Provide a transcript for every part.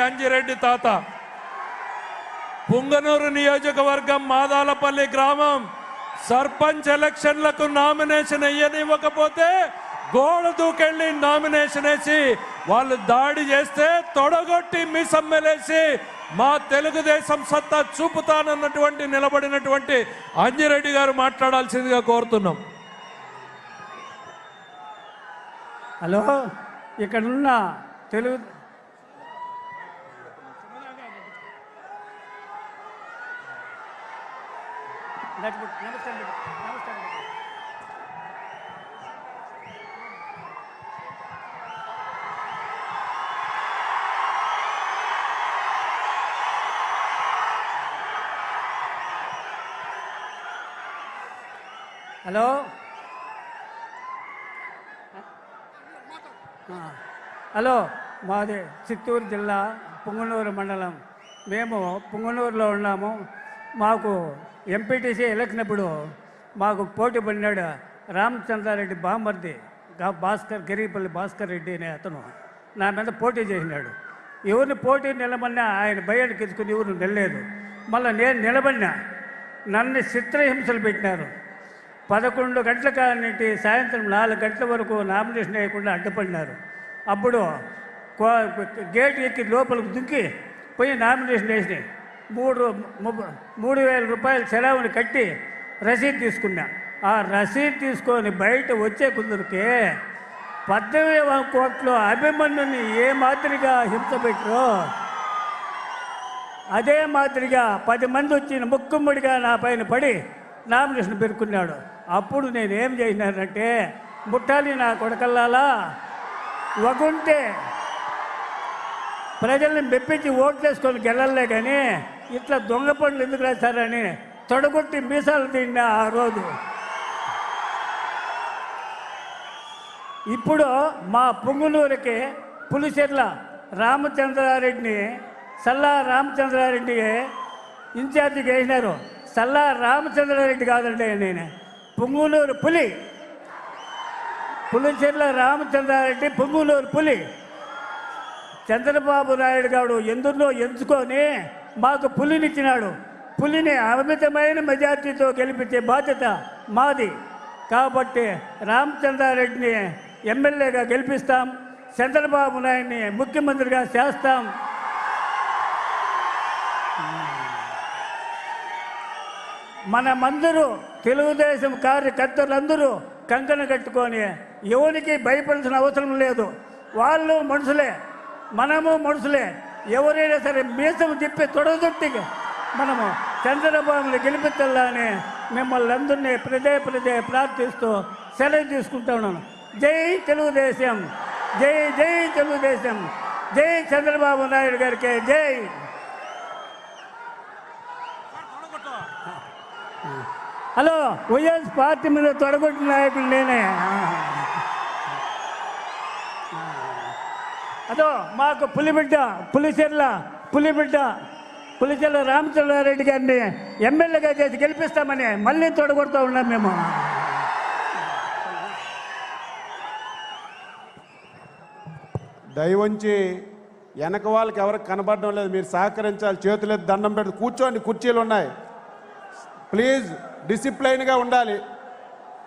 అంజిరెడ్డి తాత. పుంగనూరు నియోజకవర్గం మాదాలపల్లి గ్రామం సర్పంచ్ ఎలక్షన్లకు నామినేషన్ వేయనివ్వకపోతే గోడ దూకెళ్ళి నామినేషన్ వేసి వాళ్ళు దాడి చేస్తే తొడగొట్టి మిసమ్మెలేసి మా తెలుగుదేశం సత్తా చూపుతానన్నటువంటి నిలబడినటువంటి అంజిరెడ్డి గారు మాట్లాడాల్సిందిగా కోరుతున్నాం. హలో, ఇక్కడున్న తెలుగు హలో హలో మాది చిత్తూరు జిల్లా పుంగనూరు మండలం. మేము పుంగనూరులో ఉన్నాము. మాకు ఎంపీటీసీ ఎలక్షన్ అప్పుడు మాకు పోటీ పడినాడు రామచంద్రారెడ్డి బామర్ది గిరిపల్లి భాస్కర్ రెడ్డి అనే అతను నా మీద పోటీ చేసినాడు. ఎవరిని పోటీ నిలబడినా ఆయన భయానికి ఎత్తుకుని ఎవరు నిలలేదు. మళ్ళీ నేను నిలబడినా, నన్ను చిత్రహింసలు పెట్టినారు. 11 గంటల కానింటి సాయంత్రం 4 గంటల వరకు నామినేషన్ వేయకుండా అడ్డుపడినారు. అప్పుడు గేట్ ఎక్కి లోపలికి దుంకి పోయి నామినేషన్ వేసి 3,000 రూపాయల సెలవుని కట్టి రసీదు తీసుకున్నా. ఆ రసీదు తీసుకొని బయట వచ్చే కుదురుకే 18వ కోట్లో అభిమన్యుని ఏ మాదిరిగా హింస పెట్టరో అదే మాదిరిగా 10 మంది వచ్చిన ముక్కుమ్మడిగా నా పైన పడి నామినేషన్ పెరుకున్నాడు. అప్పుడు నేనేం చేసినానంటే, ముట్టాలి నా కొడకల్లాలా, వగుంటే ప్రజల్ని మెప్పించి ఓట్లేసుకొని గెలలే కానీ ఇట్లా దొంగ పనులు ఎందుకు రాశారని తొడగొట్టి మీసాలు తిన్నా ఆ రోజు. ఇప్పుడు మా పుంగునూరుకి పులిచెర్ల రామచంద్రారెడ్డిని సల్లా రామచంద్రారెడ్డి ఇన్ఛార్జిగా వేసినారు. సల్లా రామచంద్రారెడ్డి కాదండి, నేను పుంగునూరు పులిచెర్ల రామచంద్రారెడ్డి పుంగునూరు పులి. చంద్రబాబు నాయుడు గారు ఎందులో ఎంచుకొని మాకు పులినిచ్చినాడు. పులిని అమితమైన మెజార్టీతో గెలిపించే బాధ్యత మాది. కాబట్టి రామచంద్రారెడ్డిని ఎమ్మెల్యేగా గెలిపిస్తాం, చంద్రబాబు నాయుడిని ముఖ్యమంత్రిగా చేస్తాం. మనమందరూ తెలుగుదేశం కార్యకర్తలందరూ కంకణ కట్టుకొని ఎవరికి భయపడాల్సిన అవసరం లేదు. వాళ్ళు మనుషులే, మనము మనుషులే. ఎవరైనా సరే మీసం తిప్పి తొడగొట్టి మనము చంద్రబాబుని గెలిపించాలని మిమ్మల్ని అందరినీ ప్రదే ప్రార్థిస్తూ సెలవు తీసుకుంటా ఉన్నాను. జై తెలుగుదేశం, జై జై తెలుగుదేశం, జై చంద్రబాబు నాయుడు గారికి జై. హలో, వైఎస్ పార్టీ మీద తొడగొట్టిన నాయకుడు నేనే. అదో మాకు పులిచెర్ల రామచంద్రారెడ్డి గారిని ఎమ్మెల్యేగా చేసి గెలిపిస్తామని మళ్ళీ తొడగొడుతూ ఉన్నాం మేము. దయవంచి వెనక వాళ్ళకి ఎవరికి కనబడడం లేదు, మీరు సహకరించాలి. చేతులెత్తి దండం పెట్టి కూర్చోండి, కుర్చీలు ఉన్నాయి. ప్లీజ్ డిసిప్లైన్గా ఉండాలి.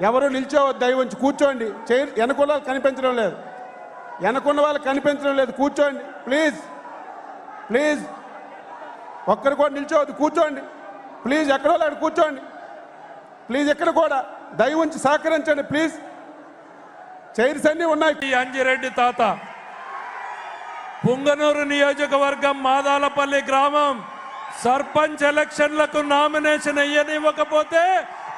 ఎవరు నిల్చోవద్దు, దయవంచి కూర్చోండి. వెనకున్న వాళ్ళు కనిపించడం లేదు, కూర్చోండి ప్లీజ్. ఒక్కరు కూడా నిల్చోవద్దు, కూర్చోండి ప్లీజ్. ఎక్కడో అక్కడ కూర్చోండి ప్లీజ్. ఎక్కడ కూడా దయవంచి సహకరించండి ప్లీజ్. చైర్స్ అన్నీ ఉన్నాయి. అంజిరెడ్డి తాత. పుంగనూరు నియోజకవర్గం మాదాలపల్లి గ్రామం సర్పంచ్ ఎలక్షన్లకు నామినేషన్ వేయనివ్వకపోతే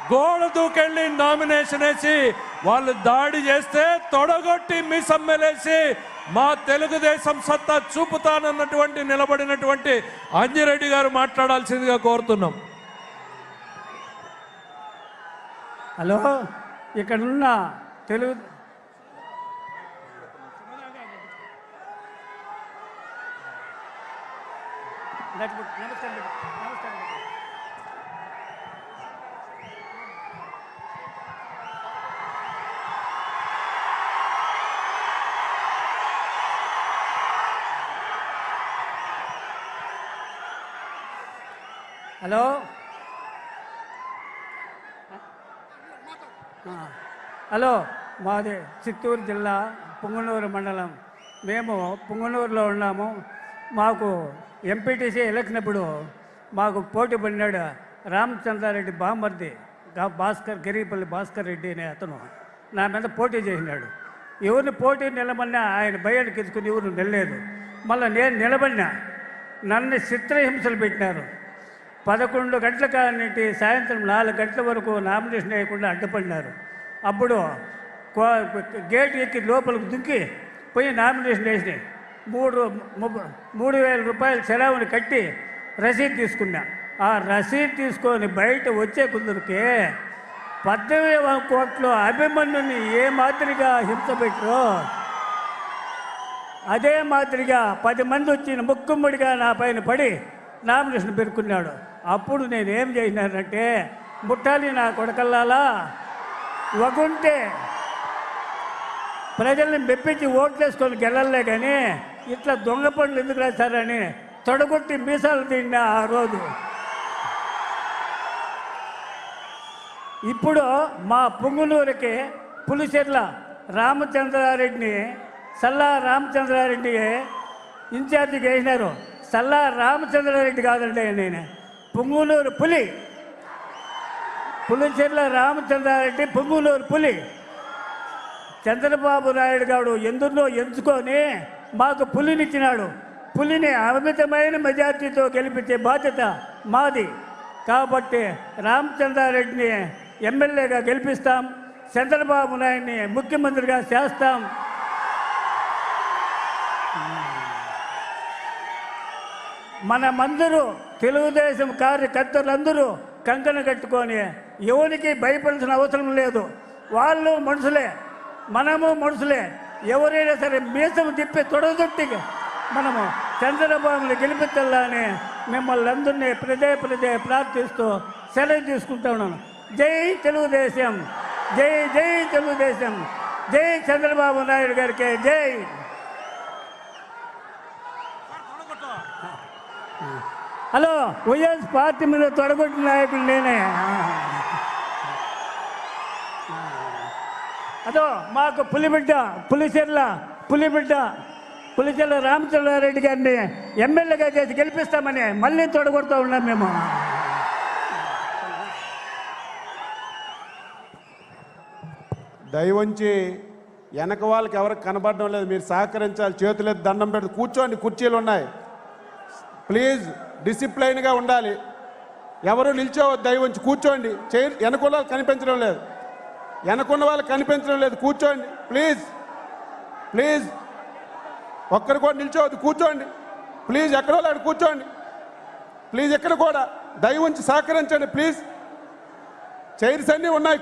గోడ దూకెళ్ళి నామినేషన్ వేసి వాళ్ళు దాడి చేస్తే తొడగొట్టి మిసమ్మెలేసి మా తెలుగుదేశం సత్తా చూపుతానన్నటువంటి నిలబడినటువంటి అంజిరెడ్డి గారు మాట్లాడాల్సిందిగా కోరుతున్నాం. హలో, ఇక్కడున్న తెలుగు హలో హలో మాది చిత్తూరు జిల్లా పుంగనూరు మండలం. మేము పుంగనూరులో ఉన్నాము. మాకు ఎంపీటీసీ ఎలక్షన్ అప్పుడు మాకు పోటీ పడినాడు రామచంద్రారెడ్డి బామర్ది గిరిపల్లి భాస్కర్ రెడ్డి అనే అతను నా మీద పోటీ చేసినాడు. ఎవరిని పోటీ నిలబడినా ఆయన భయానికి ఎత్తుకుని ఎవరు నిలలేదు. మళ్ళీ నేను నిలబడినా నన్ను చిత్రహింసలు పెట్టినారు. 11 గంటల కానింటి సాయంత్రం 4 గంటల వరకు నామినేషన్ వేయకుండా అడ్డుపడినారు. అప్పుడు గేట్ ఎక్కి లోపలికి దుంకి పోయి నామినేషన్ వేసి 3,000 రూపాయలు సెలవుని కట్టి రసీదు తీసుకున్నా. ఆ రసీదు తీసుకొని బయట వచ్చే కొందరికి 18వ కోట్లో అభిమన్యుని ఏ మాదిరిగా హింస పెట్టారో అదే మాదిరిగా 10 మంది వచ్చిన ముక్కుమ్మడిగా నా పైన పడి నామినేషన్ పెరుకున్నాడు. అప్పుడు నేనేం చేసినానంటే, ముట్టాలి నా కొడకల్లాలా, వగుంటే ప్రజల్ని మెప్పించి ఓట్లేసుకొని గెలలే కానీ ఇట్లా దొంగ పనులు ఎందుకు రాశారని తొడగొట్టి మీసాలు తిన్నా ఆ రోజు. ఇప్పుడు మా పుంగునూరుకి పులిచెర్ల రామచంద్రారెడ్డిని సల్లా రామచంద్రారెడ్డి ఇన్ఛార్జిగా వేసినారు. సల్లా రామచంద్రారెడ్డి కాదండి, నేను పుంగునూరు పులి, పులిచెర్ల రామచంద్రారెడ్డి పుంగునూరు పులి. చంద్రబాబు నాయుడు గారు ఎందులో ఎంచుకొని మాకు పులినిచ్చినాడు. పులిని అమితమైన మెజార్టీతో గెలిపించే బాధ్యత మాది. కాబట్టి రామచంద్రారెడ్డిని ఎమ్మెల్యేగా గెలిపిస్తాం, చంద్రబాబు నాయుడిని ముఖ్యమంత్రిగా చేస్తాం. మనమందరూ తెలుగుదేశం కార్యకర్తలందరూ కంకణ కట్టుకొని ఎవరికి భయపడాల్సిన అవసరం లేదు. వాళ్ళు మనుషులే, మనము మనుషులే. ఎవరైనా సరే మీసం తిప్పి తొడగొట్టి మనము చంద్రబాబుని గెలిపించాలని మిమ్మల్ని అందరినీ ప్రదే ప్రార్థిస్తూ సెలవు తీసుకుంటా ఉన్నాను. జై తెలుగుదేశం, జై జై తెలుగుదేశం, జై చంద్రబాబు నాయుడు గారికి జై. హలో, వైఎస్ పార్టీ మీద తొడగొట్టిన నాయకుడు నేనే. అదో మాకు పులిచెర్ల రామచంద్రారెడ్డి గారిని ఎమ్మెల్యేగా చేసి గెలిపిస్తామని మళ్ళీ తొడగొడుతూ ఉన్నాం మేము. దయవంచి వెనక వాళ్ళకి ఎవరికి కనబడడం లేదు, మీరు సహకరించాలి. చేతులెత్తి దండం పెట్టి కూర్చోండి, కుర్చీలు ఉన్నాయి. ప్లీజ్ డిసిప్లైన్గా ఉండాలి. ఎవరు నిల్చోవద్దు, దయవంచి కూర్చోండి. వెనకున్న వాళ్ళు కనిపించడం లేదు, వెనకున్న వాళ్ళు కనిపించడం లేదు. కూర్చోండి ప్లీజ్, ప్లీజ్. ఒక్కరు కూడా నిల్చోవద్దు, కూర్చోండి ప్లీజ్. ఎక్కడ వాళ్ళు అక్కడ కూర్చోండి ప్లీజ్. ఎక్కడ కూడా దయవంచి సహకరించండి ప్లీజ్. చైర్స్ అన్నీ ఉన్నాయి.